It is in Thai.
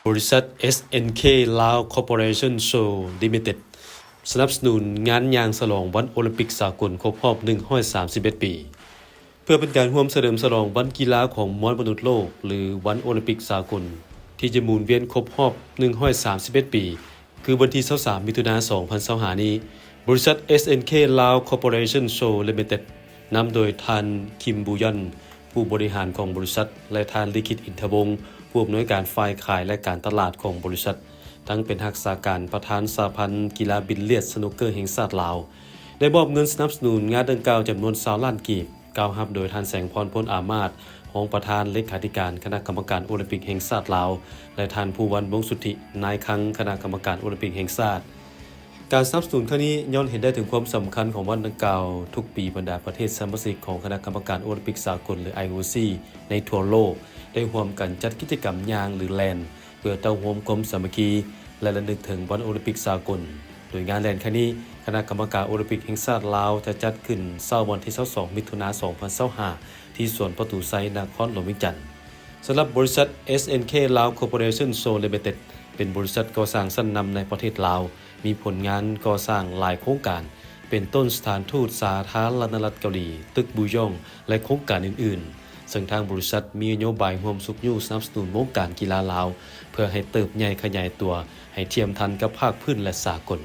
บริษัท SNK Lao Corporation Show Limited สนับสนุนงานยางฉลองวันโอลิมปิกสากลครบรอบ131 ปี เพื่อเป็นการร่วมเฉลิมฉลองวันกีฬาของมวลมนุษย์โลกหรือวันโอลิมปิกสากลที่จะหมุนเวียนครบรอบ131 ปี คือวันที่23 มิถุนายน 2025 นี้ บริษัท SNK Lao Corporation Show Limited นำโดยท่านคิมบูยอนผู้บริหารของบริษัทและท่านลิขิตอินทวงศ์ผู้อำนวยการฝ่ายขายและการตลาดของบริษัททั้งเป็นรักษาการประธานสหพันธ์กีฬาบิลเลียดสนุกเกอร์แห่งชาติลาวได้มอบเงินสนับสนุนงานดังกล่าวจำนวน20ล้านกีบกล่าวรับโดยท่านแสงพรพ้นอามาตย์รองประธานเลขาธิการคณะกรรมการโอลิมปิกแห่งชาติลาวและท่านภูวรรณวงศ์สุทธินายคังคณะกรรมการโอลิมปิกแห่งชาติการสนับสนุนครั้งนี้ย้อนเห็นได้ถึงความสำคัญของวันดังกล่าวทุกปีบรรดาประเทศสมาชิกของคณะกรรมการโอลิมปิกสากลหรือ IOC ในทั่วโลกได้ร่วมกันจัดกิจกรรมยางหรือแลนเพื่อเต้าร่วมความสามัคคีและระลึกถึงวันโอลิมปิกสากลโดยงานแลนครั้งนี้คณะกรรมการโอลิมปิกแห่งชาติลาวจะจัดขึ้นวันที่22 มิถุนายน 2025ที่สวนประตูไซนครหลวงวิจันทร์สำหรับบริษัท SNK Lao Corporation Show Limited เป็นบริษัทก่อสร้างชั้นนำในประเทศลาวมีผลงานก่อสร้างหลายโครงการเป็นต้นสถานทูตสาธารณรัฐเกาหลีตึกบูยองและโครงการอื่นๆซึ่งทางบริษัทมีนโยบายร่วมสุขอยู่สนับสนุนวงการกีฬาลาวเพื่อให้เติบใหญ่ขยายตัวให้เทียมทันกับภาคพื้นและสากล